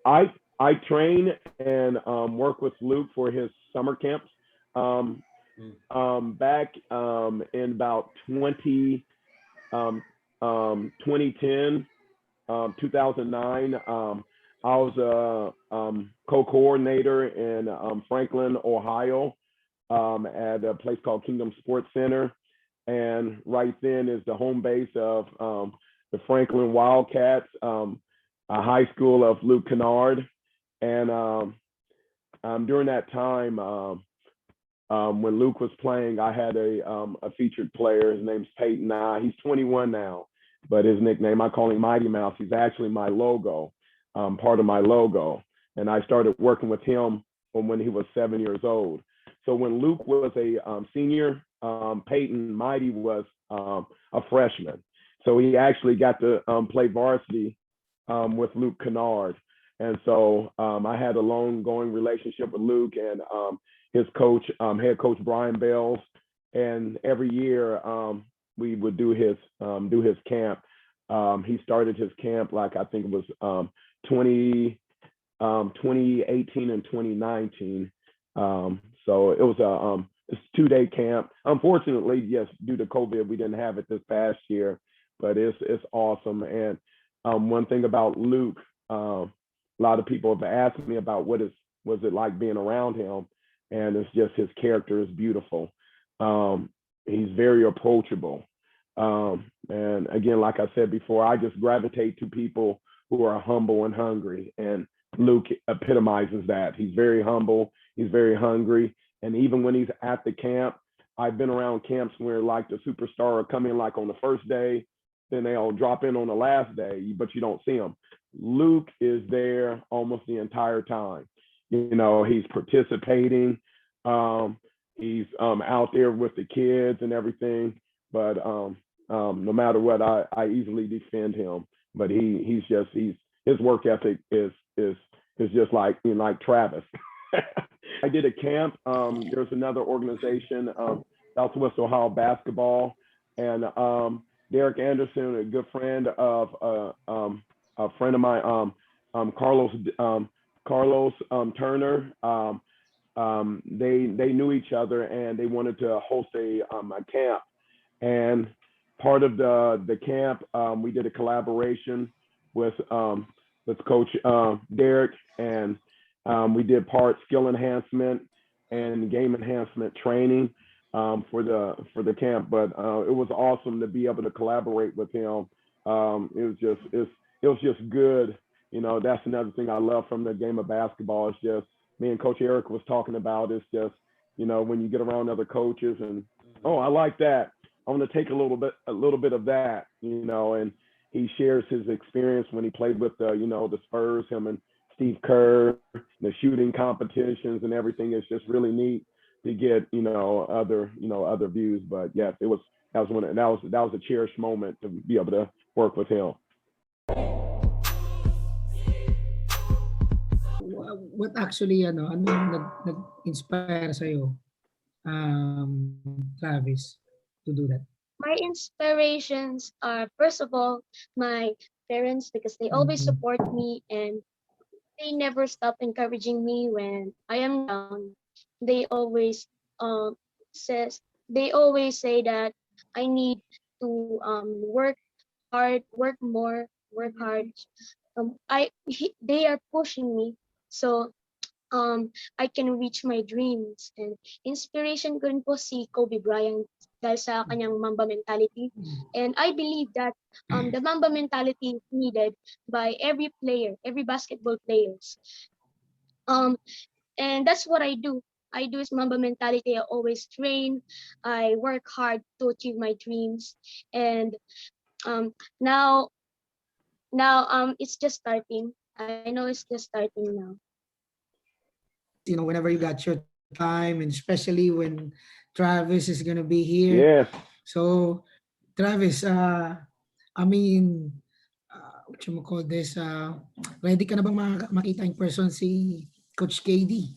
I train and work with Luke for his summer camps. Um, Back in about 2010, 2009. I was a co-coordinator in Franklin, Ohio, at a place called Kingdom Sports Center, and right then is the home base of the Franklin Wildcats, a high school of Luke Kennard. And during that time, when Luke was playing, I had a featured player. His name's Peyton. He's 21 now, but his nickname, I call him Mighty Mouse. He's actually my logo, part of my logo. And I started working with him when he was 7 years old. So when Luke was a senior, Peyton Mighty was a freshman. So he actually got to play varsity with Luke Kennard. And so I had a long going relationship with Luke and his coach, head coach Brian Bells. And every year we would do his camp. He started his camp like I think it was 2018 and 2019. So it was a 2-day camp. Unfortunately, yes, due to COVID, we didn't have it this past year, but it's awesome. And one thing about Luke, a lot of people have asked me about was it like being around him, and it's just his character is beautiful. He's very approachable, and again, like I said before, I just gravitate to people who are humble and hungry, and Luke epitomizes that. He's very humble, he's very hungry, and even when he's at the camp, I've been around camps where like the superstar will come in like on the first day, then they'll drop in on the last day, but you don't see them. Luke is there almost the entire time. You know, he's participating. He's out there with the kids and everything. But no matter what, I easily defend him. But his work ethic is just like Travis. I did a camp. There's another organization, Southwest Ohio Basketball, and Derek Anderson, a good friend of a friend of mine, Carlos Turner. They knew each other and they wanted to host a camp. And part of the camp, we did a collaboration with Coach Derek, and we did part skill enhancement and game enhancement training for the camp. But it was awesome to be able to collaborate with him. It was just good. You know, that's another thing I love from the game of basketball. It's just me and Coach Eric was talking about. It's just, you know, when you get around other coaches and, oh, I like that. I want to take a little bit of that, you know, and he shares his experience when he played with the Spurs, him and Steve Kerr, the shooting competitions and everything. It's just really neat to get, other views. But yes, that was a cherished moment to be able to work with him. What actually ano nag-inspire sa'yo, Travis, to do that? My inspirations are, first of all, my parents, because they always support me and they never stop encouraging me when I am down. They always say that I need to work hard, work hard. They are pushing me so I can reach my dreams. And inspiration ko rin po si Kobe Bryant dahil sa kanyang Mamba mentality. And I believe that the Mamba mentality is needed by every player, every basketball players. And that's what I do. I do is Mamba mentality. I always train. I work hard to achieve my dreams. And now it's just starting. I know it's just starting now. Whenever you got your time, and especially when Travis is gonna be here. Yes. So, Travis, I mean, what you call this? Ready ka na bang makita in person si Coach KD?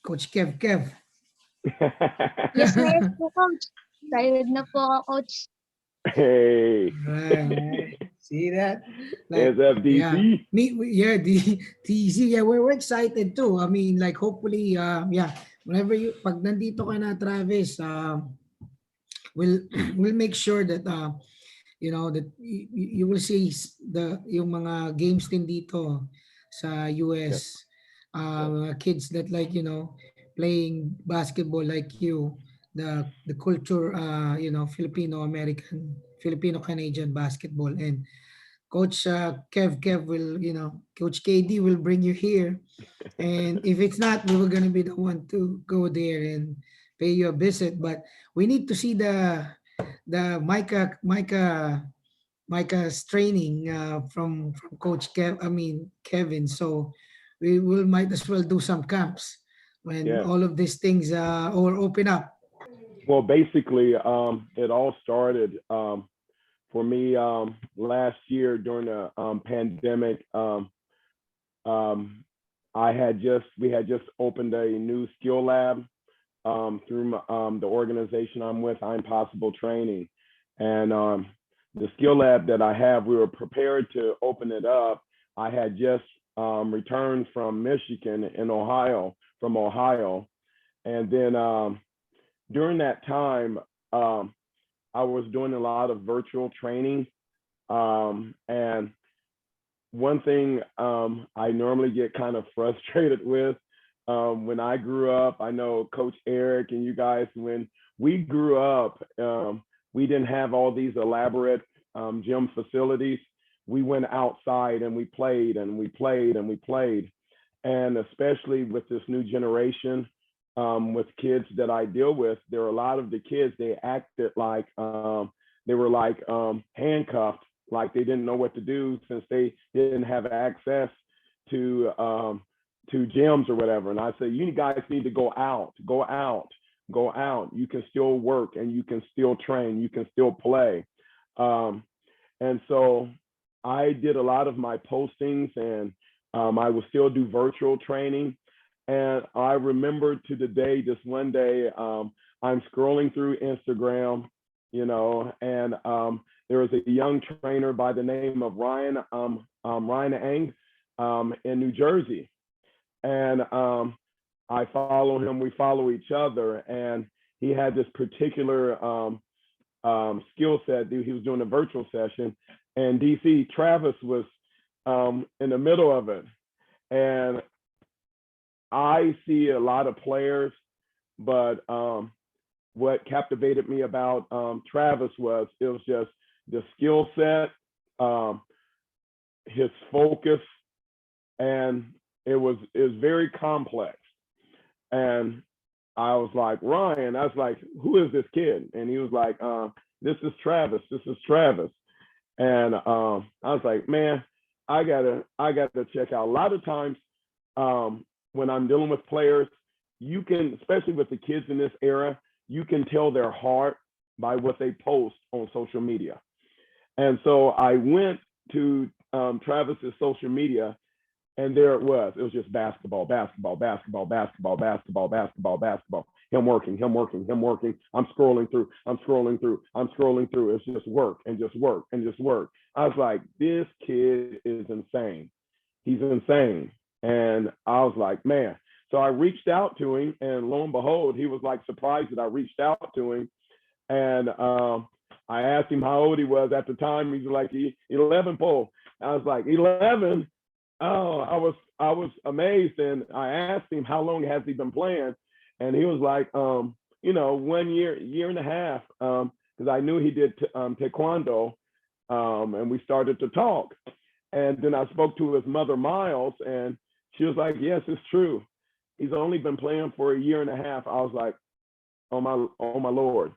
Coach Kev. Yes, po, Coach. Excited na po ako, Coach. Hey. Right. See that? Like, yeah, SFDC. yeah, the TC, yeah, we're excited too. I mean, like, hopefully, yeah, whenever you, pag nandito ka na, Travis, we'll, we'll make sure that, you know, that you will see yung mga games din dito sa Yes, US, yes, kids that, like, you know, playing basketball like you, the culture, you know, Filipino American, Filipino Canadian basketball. And Coach, Kev will, you know, Coach KD will bring you here. And if it's not, we were gonna be the one to go there and pay you a visit. But we need to see the Micah's training, from Coach Kev. I mean Kevin. So we will might as well do some camps when yes. all of these things, or open up. Well, basically, it all started for me last year during the pandemic. Um, we had just opened a new skill lab through the organization I'm with, I'm Possible Training. And the skill lab that I have, we were prepared to open it up. I had just returned from Michigan and from Ohio. And then during that time, I was doing a lot of virtual training. And one thing I normally get kind of frustrated with when I grew up, I know Coach Eric and you guys, when we grew up, we didn't have all these elaborate gym facilities. We went outside and we played and we played and we played. And especially with this new generation, with kids that I deal with, there are a lot of the kids, they acted like they were like handcuffed, like they didn't know what to do since they didn't have access to gyms or whatever. And I said, you guys need to go out, go out, go out. You can still work and you can still train, you can still play. And so I did a lot of my postings, and I will still do virtual training. And I remember to the day, just one day, I'm scrolling through Instagram, you know, and there was a young trainer by the name of Ryan Ang in New Jersey. And I follow him, we follow each other, and he had this particular skill set. He was doing a virtual session, and DC Travis was in the middle of it. And I see a lot of players, but what captivated me about Travis was it was just the skill set, his focus, and it was very complex. And I was like, Ryan, I was like, who is this kid? And he was like, this is Travis. This is Travis. And I was like, man, I gotta check out. A lot of times when I'm dealing with players, you can, especially with the kids in this era, you can tell their heart by what they post on social media. And so I went to Travis's social media, and there it was. It was just basketball, basketball, basketball, basketball, basketball, basketball, basketball. Him working, him working, him working. I'm scrolling through, I'm scrolling through, I'm scrolling through. It's just work and just work and just work. I was like, this kid is insane. He's insane. And I was like, man. So I reached out to him, and lo and behold, he was like surprised that I reached out to him. And I asked him how old he was at the time. He's like 11 pole. I was like 11. Oh, I was amazed, and I asked him how long has he been playing, and he was like, you know, 1 year and a half, because I knew he did taekwondo, and we started to talk, and then I spoke to his mother, Miles, and she was like, yes, it's true. He's only been playing for a year and a half. I was like, oh my Lord.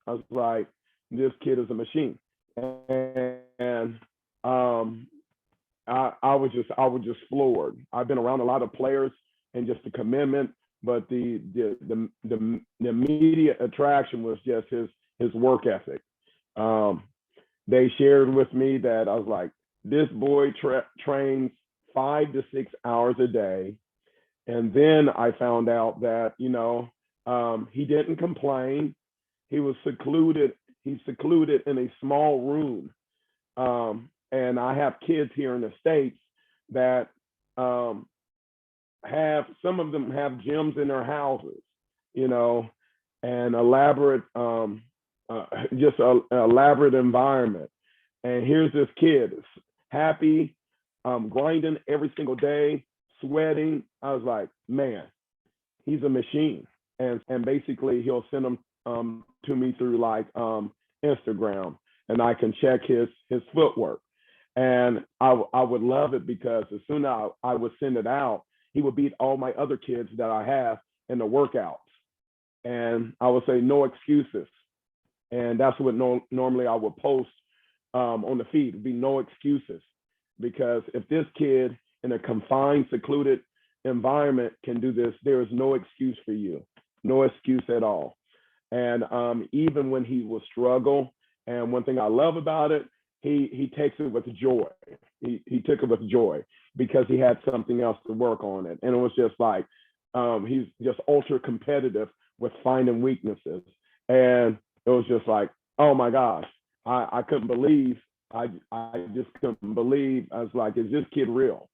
I was like, this kid is a machine. And I was just floored. I've been around a lot of players and just the commitment, but the immediate attraction was just his work ethic. They shared with me that I was like, this boy trains 5 to 6 hours a day. And then I found out that, you know, he didn't complain. He was secluded. He's secluded in a small room. And I have kids here in the States that have, some of them have gyms in their houses, you know, and elaborate, just an elaborate environment. And here's this kid, happy, grinding every single day, sweating. I was like, man, he's a machine. And basically he'll send them to me through like Instagram, and I can check his footwork. And I would love it because as soon as I would send it out, he would beat all my other kids that I have in the workouts. And I would say no excuses. And that's what normally I would post on the feed. It'd be no excuses, because if this kid in a confined, secluded environment can do this, there is no excuse for you, no excuse at all. And even when he will struggle, and one thing I love about it, he takes it with joy. He took it with joy because he had something else to work on it. And it was just like, he's just ultra competitive with finding weaknesses. And it was just like, oh my gosh, I couldn't believe, I just couldn't believe. I was like, is this kid real?